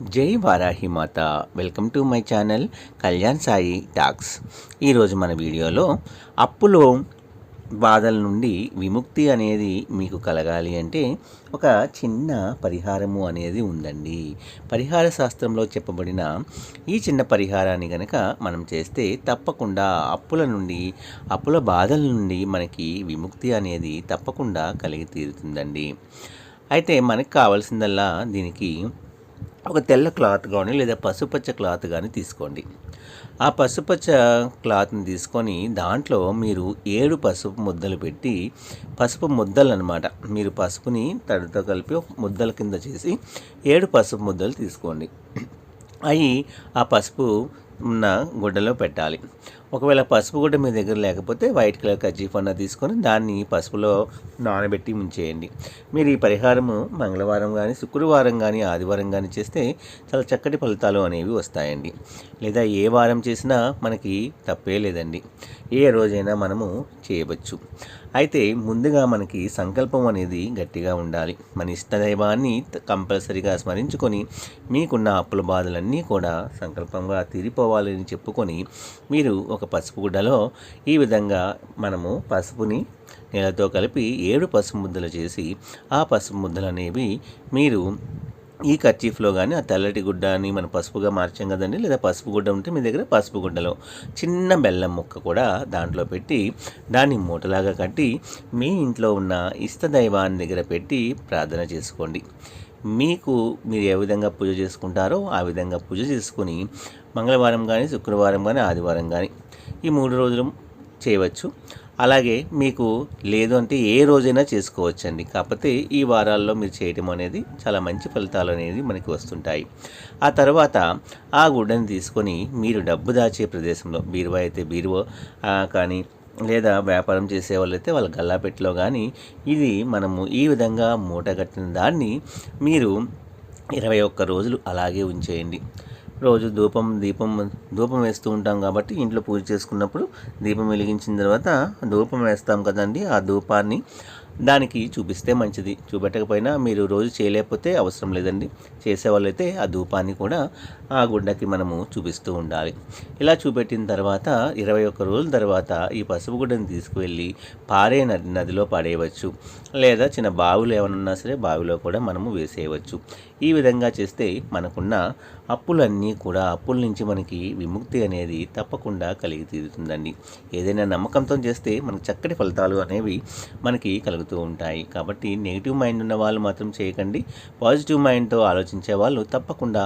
జై వారాహి మాత. Welcome to my channel Kalyan Sai talks. ఈరోజు మన వీడియోలో అప్పులో బాధల నుండి విముక్తి అనేది మీకు కలగాలి అంటే ఒక చిన్న పరిహారము అనేది ఉందండి. పరిహార శాస్త్రంలో చెప్పబడిన ఈ చిన్న పరిహారాన్ని కనుక మనం చేస్తే తప్పకుండా అప్పుల బాధల నుండి మనకి విముక్తి అనేది తప్పకుండా కలిగి తీరుతుందండి. అయితే మనకు కావాల్సిందల్లా దీనికి ఒక తెల్ల క్లాత్ కానీ లేదా పసుపచ్చ క్లాత్ కానీ తీసుకోండి. ఆ పసుపచ్చ క్లాత్ని తీసుకొని దాంట్లో మీరు 7 పసుపు ముద్దలు పెట్టి, పసుపు ముద్దలు అనమాట, మీరు పసుపుని తడితో కలిపి ముద్దల కింద చేసి 7 పసుపు ముద్దలు తీసుకోండి. అవి ఆ పసుపు ఉన్న గుడ్డలో పెట్టాలి. ఒకవేళ పసుపు గుడ్డ మీ దగ్గర లేకపోతే వైట్ కలర్ కర్చీఫ్ అన్న తీసుకొని దాన్ని పసుపులో నానబెట్టి ఉంచేయండి. మీరు ఈ పరిహారము మంగళవారం కానీ, శుక్రవారం కానీ, ఆదివారం కానీ చేస్తే చాలా చక్కటి ఫలితాలు అనేవి వస్తాయండి. లేదా ఏ వారం చేసినా మనకి తప్పే లేదండి, ఏ రోజైనా మనము చేయవచ్చు. అయితే ముందుగా మనకి సంకల్పం అనేది గట్టిగా ఉండాలి. మన ఇష్టదైవాన్ని కంపల్సరీగా స్మరించుకొని మీకున్న అప్పుల బాధలన్నీ కూడా సంకల్పంగా తీరిపోవాలని చెప్పుకొని మీరు ఒక పసుపు గుడ్డలో ఈ విధంగా మనము పసుపుని నీళ్ళతో కలిపి 7 పసుపు ముద్దలు చేసి, ఆ పసుపు ముద్దలు అనేవి మీరు ఈ కర్చీఫ్లో కానీ, ఆ తెల్లటి గుడ్డని మనం పసుపుగా మార్చాం కదండి, లేదా పసుపు గుడ్డ ఉంటే మీ దగ్గర పసుపు గుడ్డలో చిన్న బెల్లం ముక్క కూడా దాంట్లో పెట్టి దాన్ని మూటలాగా కట్టి మీ ఇంట్లో ఉన్న ఇష్టదైవాన్ని దగ్గర పెట్టి ప్రార్థన చేసుకోండి. మీరు ఏ విధంగా పూజ చేసుకుంటారో ఆ విధంగా పూజ చేసుకుని మంగళవారం కానీ, శుక్రవారం కానీ, ఆదివారం కానీ ఈ 3 రోజులు చేయవచ్చు. అలాగే మీకు లేదు అంటే ఏ రోజైనా చేసుకోవచ్చండి. కాకపోతే ఈ వారాల్లో మీరు చేయటం అనేది చాలా మంచి ఫలితాలు అనేది మనకి వస్తుంటాయి. ఆ తర్వాత ఆ గుడ్డని తీసుకొని మీరు డబ్బు దాచే ప్రదేశంలో, బీరువా అయితే బీరువా కానీ, లేదా వ్యాపారం చేసే వాళ్ళైతే వాళ్ళ గల్లాపెట్టిలో కానీ, ఇది మనము ఈ విధంగా మూట కట్టిన దాన్ని మీరు 21 రోజులు అలాగే ఉంచేయండి. రోజు ధూపం వేస్తూ ఉంటాం కాబట్టి ఇంట్లో పూజ చేసుకున్నప్పుడు దీపం వెలిగించిన తర్వాత ధూపం వేస్తాం కదండి, ఆ ధూపాన్ని దానికి చూపిస్తే మంచిది. చూపెట్టకపోయినా మీరు రోజు చేయలేకపోతే అవసరం లేదండి. చేసేవాళ్ళైతే ఆ ధూపాన్ని కూడా ఆ గుడ్డకి మనము చూపిస్తూ ఉండాలి. ఇలా చూపెట్టిన తర్వాత 21 రోజుల తర్వాత ఈ పసుపు గుడ్డని తీసుకువెళ్ళి పారే నదిలో పడేయవచ్చు. లేదా చిన్న బావులు ఏమన్నా సరే బావిలో కూడా మనము వేసేయవచ్చు. ఈ విధంగా చేస్తే మనకున్న అప్పుల నుంచి మనకి విముక్తి అనేది తప్పకుండా కలిగి తీరుతుందండి. ఏదైనా నమ్మకంతో చేస్తే మనకు చక్కటి ఫలితాలు అనేవి మనకి కలుగుతూ ఉంటాయి. కాబట్టి నెగిటివ్ మైండ్ ఉన్న వాళ్ళు మాత్రం చేయకండి. పాజిటివ్ మైండ్తో ఆలోచించే వాళ్ళు తప్పకుండా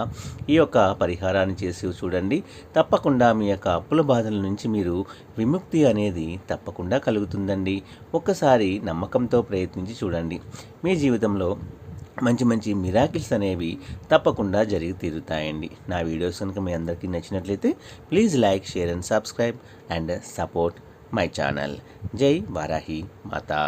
ఈ యొక్క పరిహారాన్ని చేసి చూడండి. తప్పకుండా మీ యొక్క అప్పుల బాధల నుంచి మీరు విముక్తి అనేది తప్పకుండా కలుగుతుందండి. ఒక్కసారి నమ్మకంతో ప్రయత్నించి చూడండి. మీ జీవితంలో మంచి మంచి మిరాకిల్స్ అనేవి తప్పకుండా జరిగి తీరుతాయండి. నా వీడియోస్ కనుక మీ అందరికీ నచ్చినట్లయితే please like, share and subscribe and support my channel. జై వారాహి మాతా.